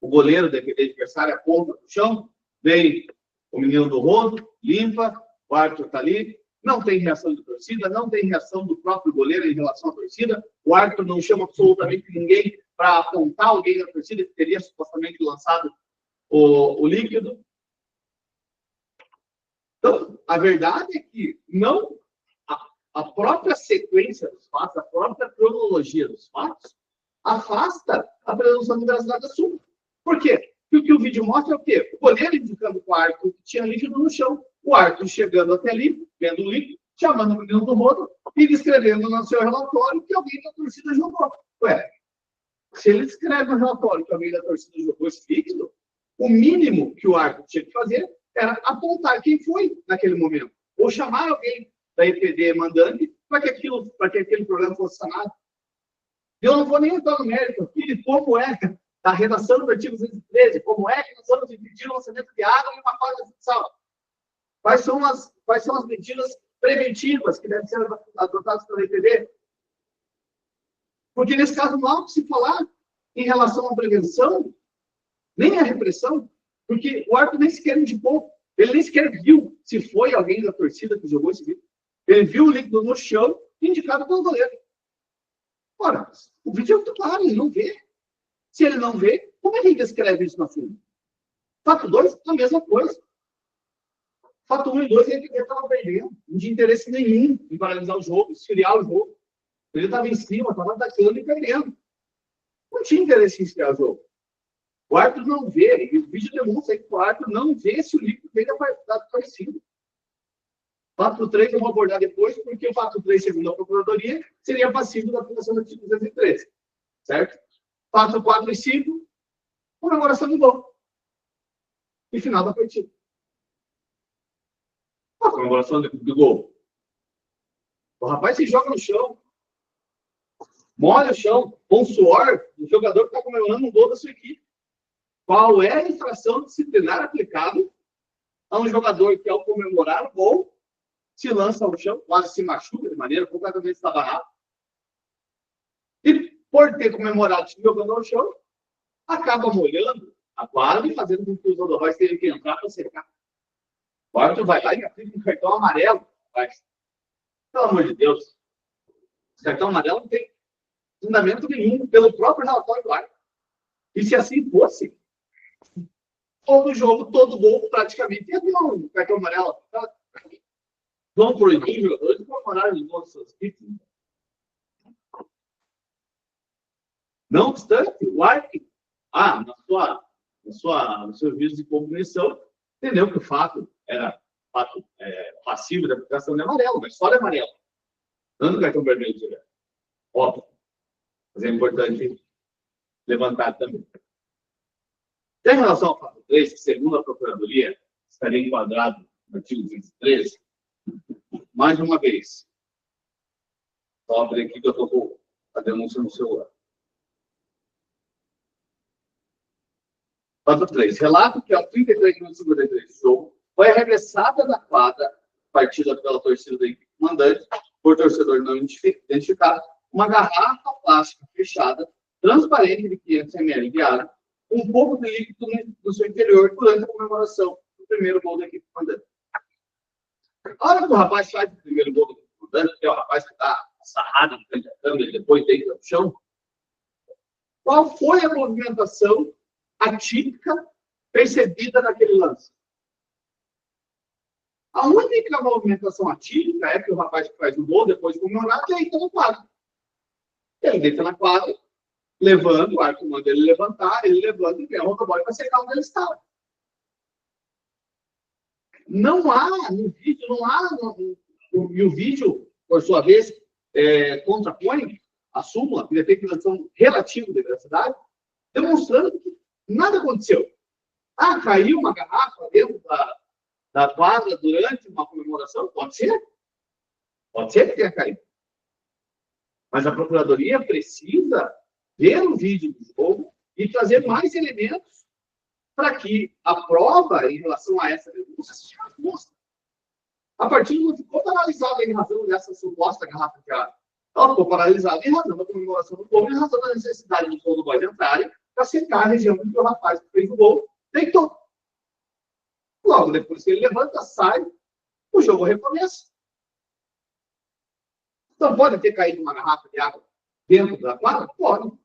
[SPEAKER 4] O goleiro da EPD adversário aponta no chão, vem o menino do rodo, limpa, o árbitro está ali, não tem reação da torcida, não tem reação do próprio goleiro em relação à torcida, o árbitro não chama absolutamente ninguém para apontar alguém da torcida que teria supostamente lançado o líquido. Então, a verdade é que não a própria sequência dos fatos, a própria cronologia dos fatos, afasta a presunção de veracidade da súmula. Por quê? Porque o que o vídeo mostra é o quê? O goleiro indicando para o árbitro que tinha líquido no chão, o árbitro chegando até ali, vendo o líquido, chamando o menino do rodo e descrevendo no seu relatório que alguém da torcida jogou. Ué, se ele escreve no relatório que alguém da torcida jogou esse líquido, o mínimo que o árbitro tinha que fazer era apontar quem foi naquele momento. Ou chamar alguém da EPD mandante para que aquele problema fosse sanado. Eu não vou nem entrar no mérito aqui, como é da redação do artigo 213, como é que nós vamos impedir o lançamento de água em uma quadra futsal. Quais são as medidas preventivas que devem ser adotadas pela EPD? Porque nesse caso não há o que se falar em relação à prevenção, nem à repressão. Porque o árbitro nem sequer indicou, ele nem sequer viu se foi alguém da torcida que jogou esse vídeo. Ele viu o líquido no chão, indicado pelo goleiro. Ora, o vídeo é muito claro, ele não vê. Se ele não vê, como é que ele escreve isso na súmula? Fato 2, a mesma coisa. Fato 1 e 2, ele estava perdendo. Não tinha interesse nenhum em paralisar o jogo, esfriar o jogo. Ele estava em cima, estava atacando e perdendo. Não tinha interesse em esfriar o jogo. O árbitro não vê, e o vídeo demonstra que o árbitro não vê se o líquido veio da torcida. Fato 3 eu vou abordar depois, porque o fato 3, segundo a Procuradoria, seria passivo da aplicação do artigo 213. Certo? Fato 4 e 5, comemoração do gol. E final da partida. A comemoração do gol. O rapaz se joga no chão, molha o chão, com suor do jogador que está comemorando um gol da sua equipe. Qual é a infração disciplinar aplicada a um jogador que, ao comemorar o gol, se lança ao chão, quase se machuca de maneira completamente estabanada? E, por ter comemorado se jogando ao chão, acaba molhando a quadra e fazendo com que os jogadores tenham que entrar para secar. O árbitro vai lá e aplica um cartão amarelo. Mas, pelo amor de Deus, esse cartão amarelo não tem fundamento nenhum pelo próprio relatório do árbitro. E se assim fosse, todo jogo, todo gol, praticamente, ia ter um cartão amarelo. Vão proibir os jogadores de comemorarem os gols de suas equipes. Não obstante, o árbitro, no seu juízo de compreensão, entendeu que o fato era fato passivo da aplicação de amarelo, mas só de amarelo. Não do cartão vermelho direto. Óbvio. Mas é importante levantar também. Em relação ao fato 3, que segundo a Procuradoria estaria enquadrado no artigo 213, mais uma vez, só abrir aqui que eu estou com a denúncia no celular. Fato 3. Relato que, aos 33 minutos e 53 do jogo, foi arremessada da quadra, partida pela torcida da equipe mandante, por torcedor não identificado, uma garrafa plástica fechada, transparente de 500 ml de água, com um pouco de líquido no seu interior durante a comemoração do primeiro gol da equipe mandante. A hora que o rapaz faz o primeiro gol da equipe mandante, que é o rapaz que está sarrado na frente da câmera e depois deita no chão, qual foi a movimentação atípica percebida naquele lance? A única movimentação atípica é que o rapaz que faz o gol, depois de comemorar, deita no quadro. Ele deita na quadra, levando, o árbitro manda ele levantar, ele levanta e vem a motoboy para secar onde ele estava. Não há no vídeo, e o vídeo, por sua vez, contrapõe a súmula de determinação relativa de veracidade, demonstrando que nada aconteceu. Caiu uma garrafa dentro da quadra durante uma comemoração? Pode ser. Pode ser que tenha caído. Mas a Procuradoria precisa ver o vídeo do jogo e trazer mais elementos para que a prova em relação a essa denúncia seja justa. A partida não ficou paralisada em razão dessa suposta garrafa de água. Ela ficou paralisada em razão da comemoração do gol, em razão da necessidade dos motoboys entrarem para secar a região onde o rapaz que fez o gol deitou. Logo depois que ele levanta, sai, o jogo recomeça. Então, pode ter caído uma garrafa de água dentro da quadra? Pode.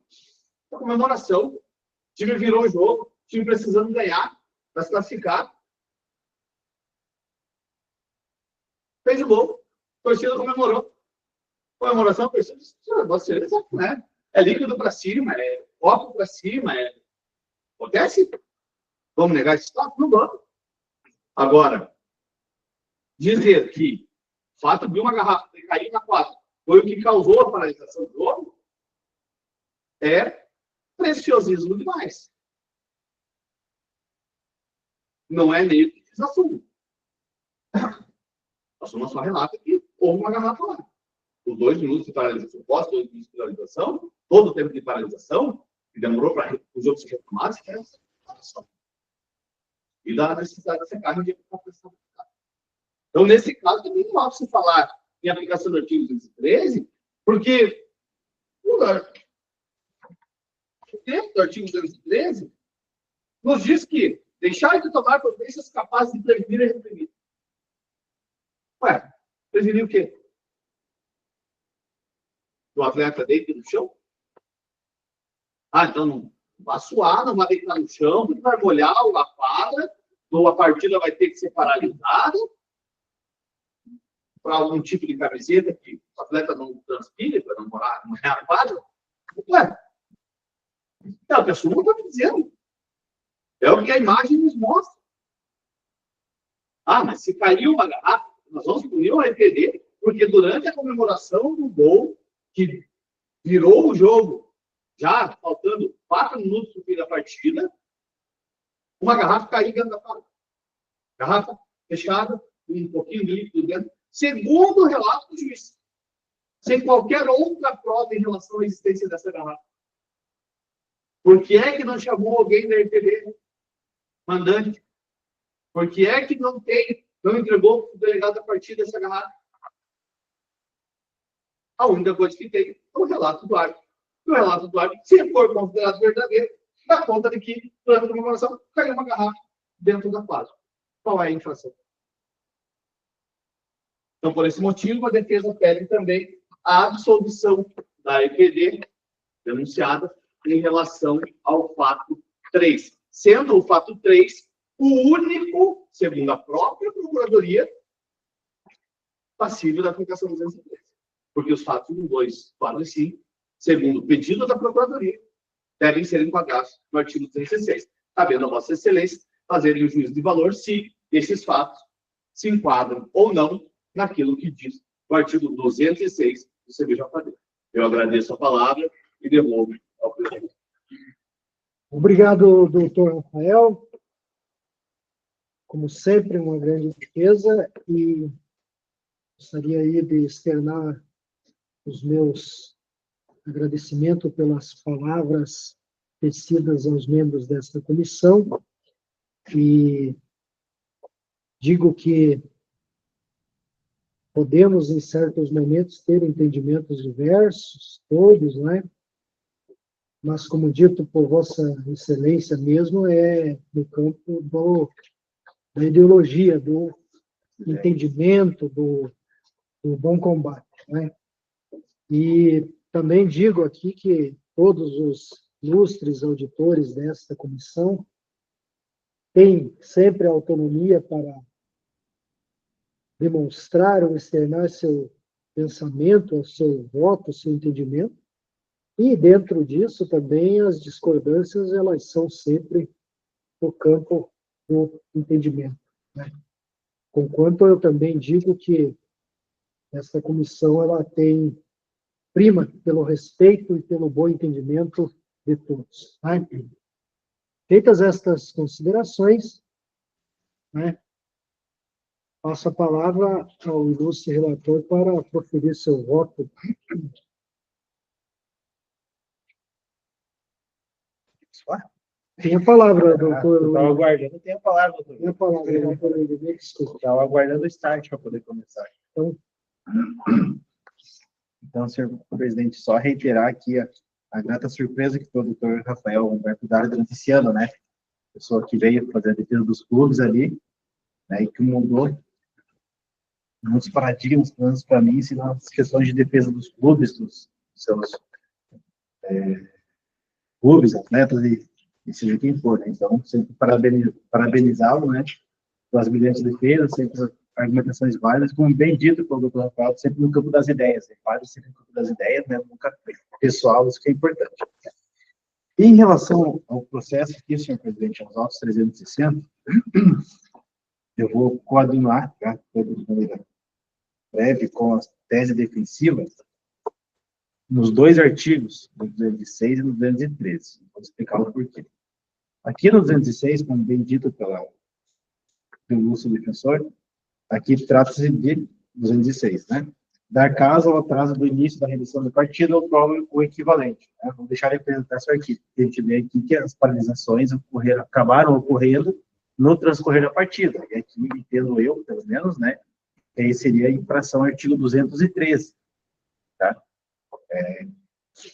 [SPEAKER 4] A comemoração, o time virou o jogo, o time precisando ganhar para se classificar. Fez o gol, a torcida comemorou. Comemoração, a torcida disse, você né? É líquido para cima, é copo para cima, acontece? Vamos negar esse fato? Não vamos. Agora, dizer que o fato de uma garrafa ter caído na quadra foi o que causou a paralisação do jogo é preciosismo demais. Não é nem o que diz a súmula. A súmula só relata que houve uma garrafa lá. Os 2 minutos de paralisação, pós 2 minutos de paralisação, todo o tempo de paralisação, que demorou para o jogo ser retomado, é essa paralisação. E da necessidade de secar de pressão. Então, nesse caso, também não há se falar em aplicação do artigo 213, porque dentro do artigo 213 nos diz que Deixar de tomar providências capazes de prevenir e reprimir. Ué, prevenir o quê? O atleta deita no chão? Ah, então não vai suar, não vai deitar no chão, não vai molhar a quadra, ou a partida vai ter que ser paralisada para algum tipo de camiseta que o atleta não transpire para não molhar a quadra. Ué, é o que a súmula está me dizendo. É o que a imagem nos mostra. Ah, mas se caiu uma garrafa, nós vamos punir o RPD, porque durante a comemoração do gol, que virou o jogo, já faltando 4 minutos para o fim da partida, uma garrafa caiu dentro da quadra. Garrafa fechada, um pouquinho de líquido dentro, segundo o relato do juiz. Sem qualquer outra prova em relação à existência dessa garrafa. Por que é que não chamou alguém da RPD? Mandante? Por que é que não entregou para o delegado da partida essa garrafa? A única coisa que tem é o relato do árbitro. O relato do árbitro, se for considerado verdadeiro, dá conta de que, durante a comemoração, caiu uma garrafa dentro da quadra. Qual é a infração? Então, por esse motivo, a defesa pede também a absolvição da EPD denunciada em relação ao fato 3. Sendo o fato 3 o único, segundo a própria Procuradoria, passível da aplicação do 203. Porque os fatos 1, 2, 4 e 5, segundo o pedido da Procuradoria, devem ser enquadrados no artigo 206. Cabendo a Vossa Excelência fazerem o juízo de valor se esses fatos se enquadram ou não naquilo que diz o artigo 206 do CBJD. Eu agradeço a palavra e devolvo ao presidente.
[SPEAKER 1] Obrigado, doutor Rafael. Como sempre, uma grande defesa, e gostaria aí de externar os meus agradecimentos pelas palavras tecidas aos membros desta comissão, e digo que podemos, em certos momentos, ter entendimentos diversos, todos, né? Mas, como dito por Vossa Excelência mesmo, é no campo da ideologia, do entendimento, do bom combate, né? E também digo aqui que todos os ilustres auditores desta comissão têm sempre a autonomia para demonstrar ou externar seu pensamento, seu voto, seu entendimento, e dentro disso também as discordâncias, elas são sempre no campo do entendimento, né? Conquanto eu também digo que essa comissão ela tem prima pelo respeito e pelo bom entendimento de todos, né? Feitas estas considerações, né, passo a palavra ao ilustre relator para proferir seu voto. Tem a palavra, doutor.
[SPEAKER 3] Estava aguardando, tem a palavra, doutor.
[SPEAKER 1] Tem a palavra, doutor. Desculpa.
[SPEAKER 3] Estava aguardando o start para poder começar. Então, senhor presidente, só reiterar aqui a grata surpresa que foi o doutor Rafael Humberto dar durante esse ano, né? Pessoa que veio fazer a defesa dos clubes ali, né? E que mudou muitos paradigmas, pelo menos para mim, nas questões de defesa dos clubes, dos seus clubes, atletas e seja quem for, né? Então, sempre parabenizá-lo, né? Pelas brilhantes defesas, sempre argumentações válidas, como bem dito pelo doutor Rafael, sempre no campo das ideias, válido sempre no campo das ideias, né? Nunca pessoal, isso que é importante. E em relação ao processo aqui, senhor presidente, aos autos 360, eu vou coadunar, tá? De maneira breve, com a tese defensiva, nos dois artigos, no 206 e no 213. Vou explicar o porquê. Aqui no 206, como bem dito pelo ilustre defensor, aqui trata-se de 206, né? Dar caso ao atraso do início da redução da partida ou prova o equivalente, né? Vou deixar ele apresentar esse artigo. A gente vê aqui que as paralisações acabaram ocorrendo no transcorrer da partida. E aqui, entendo eu, pelo menos, né? Aí seria a infração ao artigo 213, tá?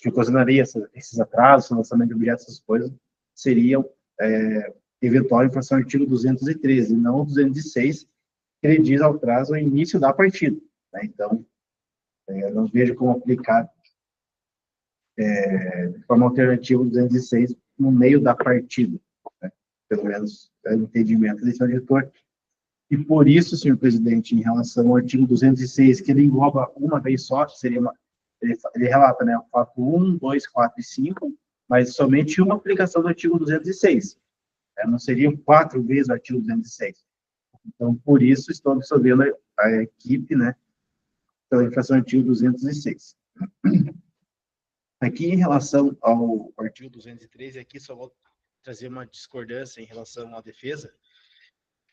[SPEAKER 3] Que ocasionaria esses atrasos, lançamento de objetos, essas coisas, seriam eventual infração ao artigo 213, e não 206, que ele diz ao prazo o início da partida, né? Então, eu não vejo como aplicar de forma alternativa o 206 no meio da partida, né? Pelo menos é o entendimento desse auditor. E por isso, senhor presidente, em relação ao artigo 206, que ele engloba uma vez só, que seria ele relata, né, o fato 1, 2, 4 e 5, mas somente uma aplicação do artigo 206. Não seriam 4 vezes o artigo 206. Então, por isso, estou absolvendo a equipe, né, pela infração do artigo 206. Aqui, em relação ao artigo 213, aqui só vou trazer uma discordância em relação à defesa,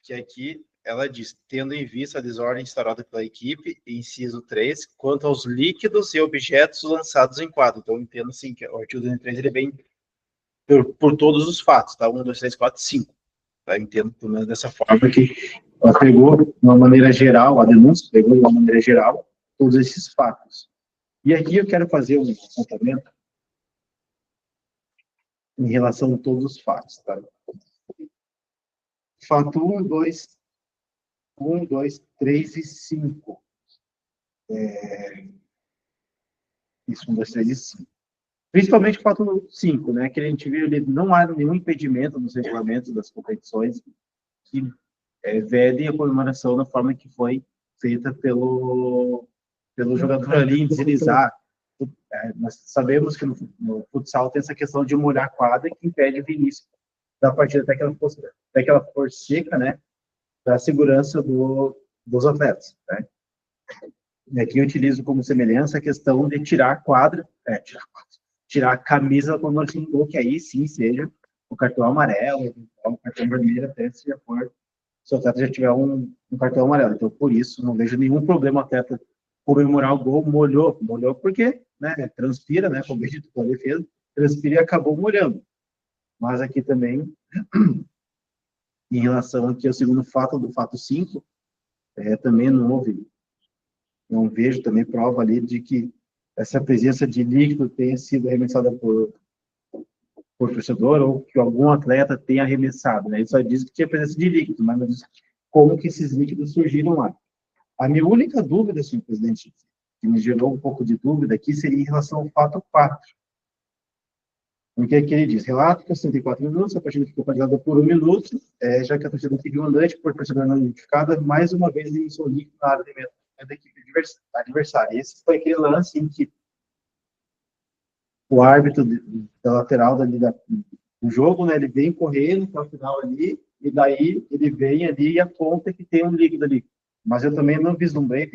[SPEAKER 3] que aqui ela diz, tendo em vista a desordem instaurada pela equipe, inciso 3, quanto aos líquidos e objetos lançados em quadro. Então, entendo, sim, que o artigo 213 ele vem por todos os fatos, tá? 1, 2, 3, 4, 5. Tá? Entendo, pelo menos dessa forma, que ela pegou, de uma maneira geral, a denúncia pegou, de uma maneira geral, todos esses fatos. E aqui eu quero fazer um apontamento em relação a todos os fatos, tá? Fato 1, 2, 3 e 5. Isso, 1, 2, 3 e 5. Principalmente o fato 5, né? Que a gente viu ali, não há nenhum impedimento nos regulamentos das competições que vedem a comemoração da forma que foi feita pelo jogador ali em deslizar. Nós sabemos que no futsal tem essa questão de molhar a quadra que impede o início da partida até que ela for seca, né? Da segurança dos atletas, né? E aqui eu utilizo como semelhança a questão de tirar a quadra, tirar a camisa quando nós gol, que aí sim seja o cartão amarelo, o cartão vermelho, até se o atleta já tiver um cartão amarelo. Então, por isso, não vejo nenhum problema o atleta comemorar o gol, molhou porque, né, transpira, né, como dito pela defesa, transpira e acabou molhando. Mas aqui também, em relação aqui ao segundo fato, do fato 5, também não vejo também prova ali de que essa presença de líquido tenha sido arremessada por torcedor ou que algum atleta tenha arremessado, né? Ele só diz que tinha presença de líquido, mas não diz como que esses líquidos surgiram lá. A minha única dúvida, senhor presidente, que me gerou um pouco de dúvida aqui, seria em relação ao fato 4. Porque aqui ele diz, relato que aos 34 minutos, a partida ficou paralisada por 1 minuto, já que a torcida pediu andante por torcedor não identificada, mais uma vez iniciou líquido na área de meta da equipe adversária. Esse foi aquele lance em que o árbitro da lateral do jogo, né, ele vem correndo para o final ali, e daí ele vem ali e aponta que tem um líquido ali. Mas eu também não vislumbrei,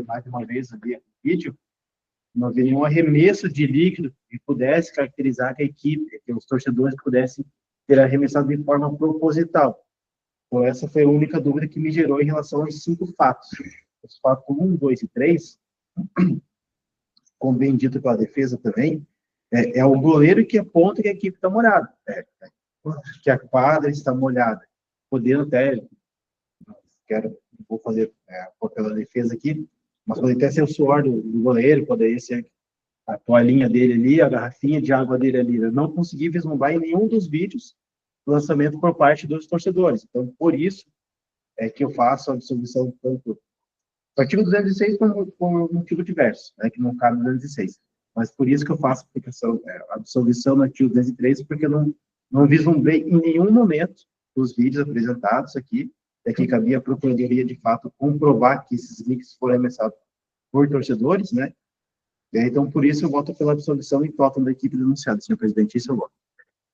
[SPEAKER 3] mais de uma vez ali no vídeo, não havia nenhum arremesso de líquido que pudesse caracterizar que a equipe, que os torcedores pudessem ter arremessado de forma proposital. Então, essa foi a única dúvida que me gerou em relação aos 5 fatos. Os fatos 1, 2 e 3, como bem dito pela defesa também, é o goleiro que aponta que a equipe está molhada, que a quadra está molhada. Podendo até, vou fazer pela defesa aqui, mas poderia até ser o suor do goleiro, poderia ser a toalhinha dele ali, a garrafinha de água dele ali. Eu não consegui vislumbrar em nenhum dos vídeos o lançamento por parte dos torcedores. Então, por isso é que eu faço a absolvição tanto o artigo 206 por motivo diverso, né, que não cabe no 206. Mas por isso que eu faço a absolvição no artigo 203, porque eu não vislumbrei em nenhum momento dos vídeos apresentados aqui, que cabia a Procuradoria, de fato, comprovar que esses links foram arremessados por torcedores, né? Então, por isso, eu voto pela absolvição em total da equipe denunciada, senhor presidente. Isso eu voto.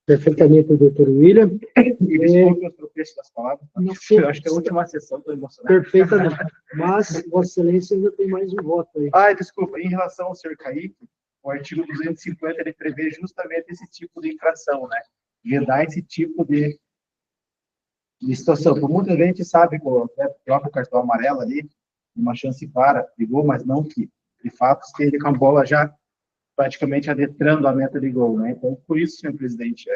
[SPEAKER 1] Perfeitamente, doutor William.
[SPEAKER 3] E desculpe o tropeço das palavras. Eu acho que é a última sessão, estou emocionado.
[SPEAKER 1] Perfeitamente. Mas, Vossa Excelência, ainda tem mais um voto aí.
[SPEAKER 3] Desculpa. Em relação ao senhor Kaique, o artigo 250, ele prevê justamente esse tipo de infração, né? Vedar esse tipo de situação. Por muita gente sabe que o próprio cartão amarelo ali, uma chance para, ligou, mas não que, de fato, esteja com a bola já praticamente adentrando a meta de gol, né? Então, por isso, senhor presidente,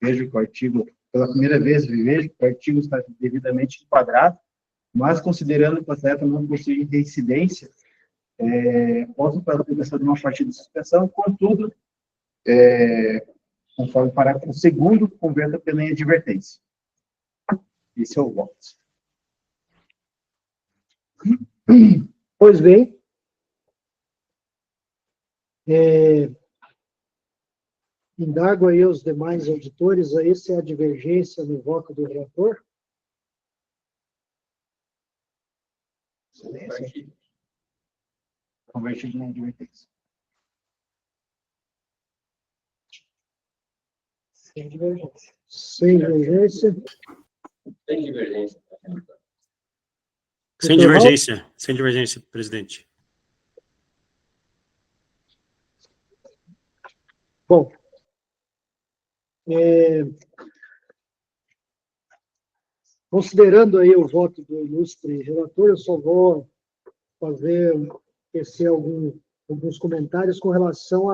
[SPEAKER 3] vejo que o artigo, pela primeira vez, vejo que o artigo está devidamente enquadrado, mas considerando que o atleta não possui reincidência, voto para a aplicação de uma partida de suspensão, contudo, conforme o parágrafo 2º, converta pela advertência. Esse é o voto.
[SPEAKER 1] Pois bem, indago aí aos demais auditores, aí se há divergência no voto do relator.
[SPEAKER 3] Convertido em advertência.
[SPEAKER 1] Sem divergência. Sem divergência.
[SPEAKER 4] Tem divergência.
[SPEAKER 7] Sem divergência. Sem divergência, presidente.
[SPEAKER 1] Bom, considerando aí o voto do ilustre relator, eu só vou tecer alguns comentários com relação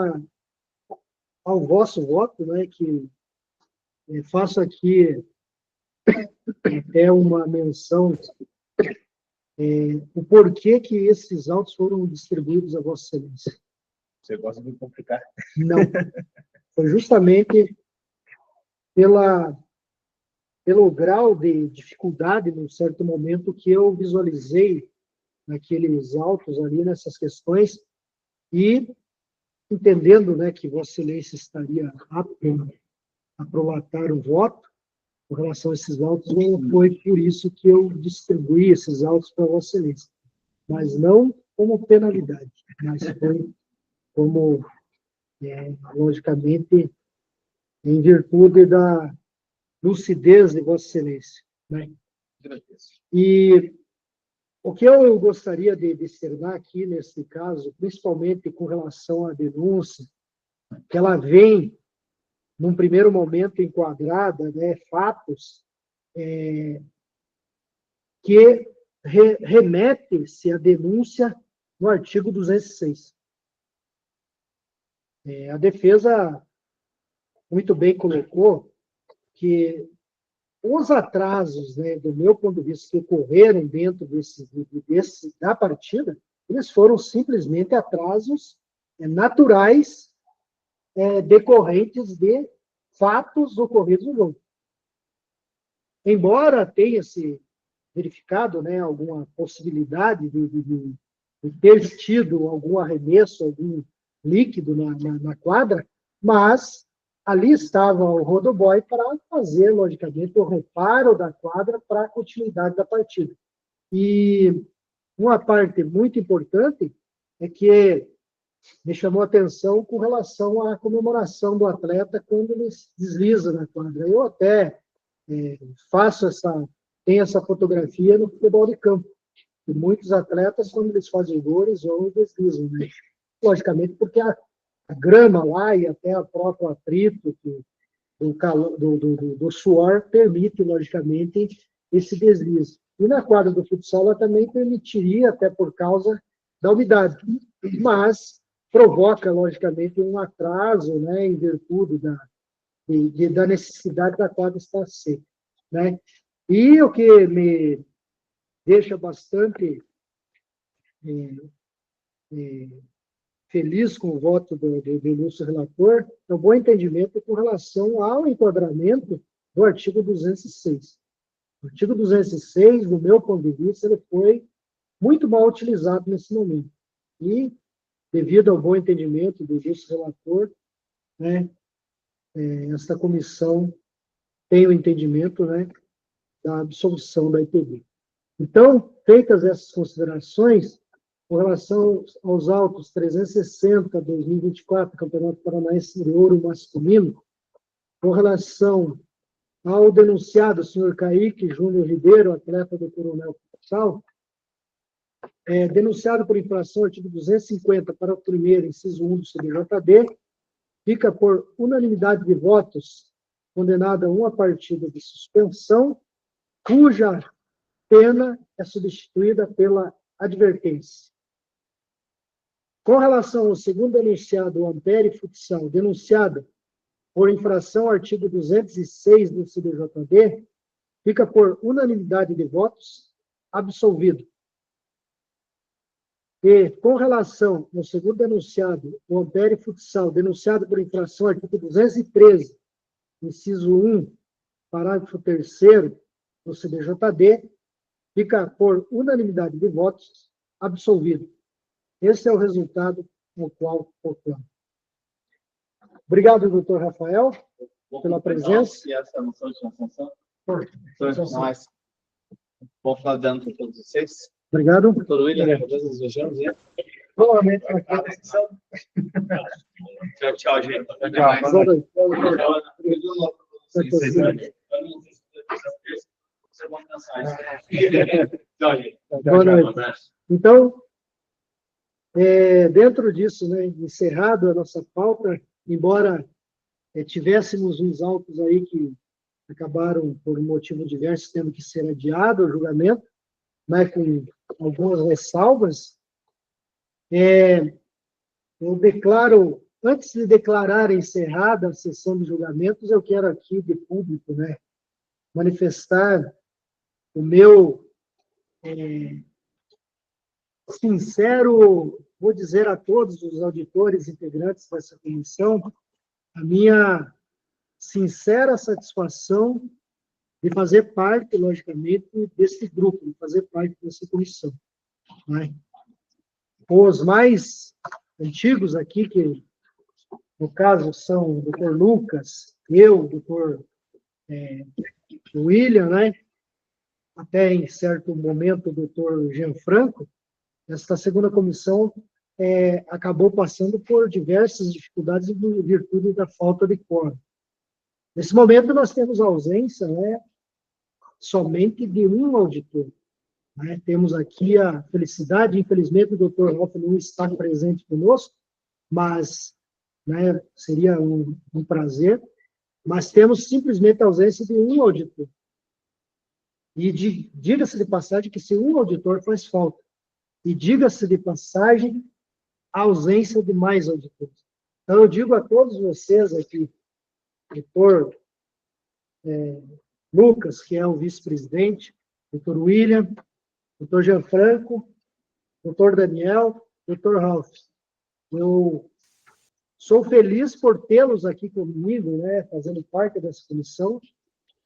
[SPEAKER 1] ao vosso voto, né, que faço aqui até uma menção, o porquê que esses autos foram distribuídos a Vossa Excelência.
[SPEAKER 3] Você gosta de complicar?
[SPEAKER 1] Não. Foi justamente pelo grau de dificuldade, num certo momento, que eu visualizei naqueles autos ali, nessas questões, e entendendo, né, que Vossa Excelência estaria apto a prolatar o voto com relação a esses autos, não foi por isso que eu distribuí esses autos para Vossa Excelência, mas não como penalidade, mas foi como, logicamente, em virtude da lucidez de Vossa Excelência, né? E o que eu gostaria de externar aqui, nesse caso, principalmente com relação à denúncia, que ela vem, num primeiro momento, enquadrada, né, fatos que remete-se à denúncia no artigo 206. A defesa muito bem colocou que os atrasos, né, do meu ponto de vista, que ocorreram dentro da partida, eles foram simplesmente atrasos naturais decorrentes de fatos ocorridos no jogo. Embora tenha se verificado, né, alguma possibilidade de ter tido algum arremesso, algum líquido na quadra, mas ali estava o rodoboy para fazer, logicamente, o reparo da quadra para a continuidade da partida. E uma parte muito importante é que me chamou a atenção com relação à comemoração do atleta quando ele desliza na quadra. Eu até tenho essa fotografia no futebol de campo. E muitos atletas, quando eles fazem gols, ou deslizam, né? Logicamente, porque a grama lá e até o próprio atrito do suor permite, logicamente, esse deslize. E na quadra do futsal ela também permitiria, até por causa da umidade. Mas provoca, logicamente, um atraso, né, em virtude da necessidade da quadra estar seca, né? E o que me deixa bastante feliz com o voto do ilustre relator é o bom entendimento com relação ao enquadramento do artigo 206. O artigo 206, do meu ponto de vista, ele foi muito mal utilizado nesse momento. E, devido ao bom entendimento do ilustre relator, né, esta comissão tem o entendimento, né, da absolvição da IPB. Então, feitas essas considerações, com relação aos autos 360/2024, Campeonato Paranaense de Ouro Masculino, com relação ao denunciado, senhor Kaique Júnior Ribeiro, atleta do Coronel Futsal, denunciado por infração ao artigo 250, para o primeiro, inciso 1 do CBJD, fica por unanimidade de votos condenado a uma partida de suspensão, cuja pena é substituída pela advertência. Com relação ao segundo denunciado, o Ampere Futsal, denunciado por infração ao artigo 206 do CBJD, fica por unanimidade de votos absolvido. que, com relação ao segundo denunciado, o Ampere Futsal, denunciado por infração ao artigo 213, inciso 1, parágrafo 3º do CBJD, fica por unanimidade de votos absolvido. Esse é o resultado no qual proclamo. Obrigado, doutor Rafael, pela presença.
[SPEAKER 4] E essa moção de sanção?
[SPEAKER 1] Sanção.
[SPEAKER 4] Nós. Bom final de ano para todos vocês.
[SPEAKER 1] Obrigado.
[SPEAKER 4] Doutor William, todos os desejamos.
[SPEAKER 1] Novamente,
[SPEAKER 4] Tchau, tchau, gente.
[SPEAKER 1] boa noite.
[SPEAKER 4] Tchau, gente.
[SPEAKER 1] Boa noite. Então, dentro disso, né, encerrado a nossa pauta, embora tivéssemos uns autos aí que acabaram, por motivo diverso, tendo que ser adiado o julgamento, né, com algumas ressalvas, eu declaro, antes de declarar encerrada a sessão de julgamentos, eu quero aqui, de público, né, manifestar o meu sincero, vou dizer a todos os auditores integrantes dessa comissão, a minha sincera satisfação de fazer parte, logicamente, desse grupo, de fazer parte dessa comissão. Né? Os mais antigos aqui, que no caso são o doutor Lucas, eu, o doutor William, né? Até em certo momento o doutor Gianfranco, esta segunda comissão acabou passando por diversas dificuldades em virtude da falta de quórum. Nesse momento, nós temos a ausência, né, somente de um auditor. Né? Temos aqui a felicidade, infelizmente, o doutor Ralf não está presente conosco, mas, né, seria um prazer, mas temos simplesmente a ausência de um auditor. E diga-se de passagem que se um auditor faz falta, e diga-se de passagem a ausência de mais auditores. Então, eu digo a todos vocês aqui, doutor Lucas, que é o vice-presidente, doutor William, doutor Gianfranco, doutor Daniel, doutor Ralf. Eu sou feliz por tê-los aqui comigo, né, fazendo parte dessa comissão.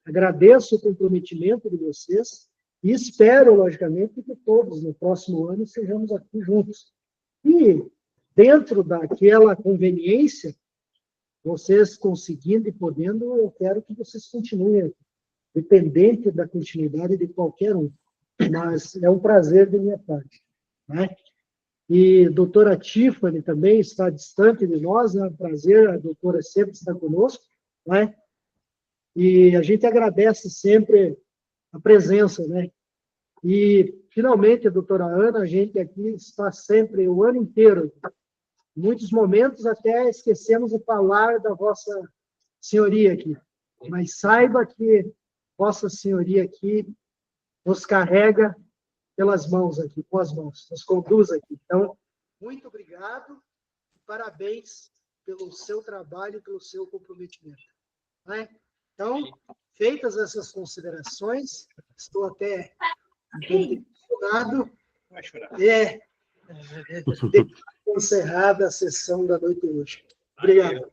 [SPEAKER 1] Agradeço o comprometimento de vocês e espero, logicamente, que todos, no próximo ano, sejamos aqui juntos. E, dentro daquela conveniência, vocês conseguindo e podendo, eu quero que vocês continuem aqui, dependente da continuidade de qualquer um. Mas é um prazer de minha parte. Né? E a doutora Tiffany também está distante de nós, é um prazer, a doutora sempre está conosco. Né? E a gente agradece sempre a presença. Né? E, finalmente, a doutora Ana, a gente aqui está sempre, o ano inteiro. Em muitos momentos até esquecemos de falar da vossa senhoria aqui. Mas saiba que vossa senhoria aqui nos carrega pelas mãos aqui, com as mãos, nos conduz aqui. Então, muito obrigado e parabéns pelo seu trabalho e pelo seu comprometimento. Né? Então, feitas essas considerações, estou até emocionado. Encerrada a sessão da noite hoje. Obrigado.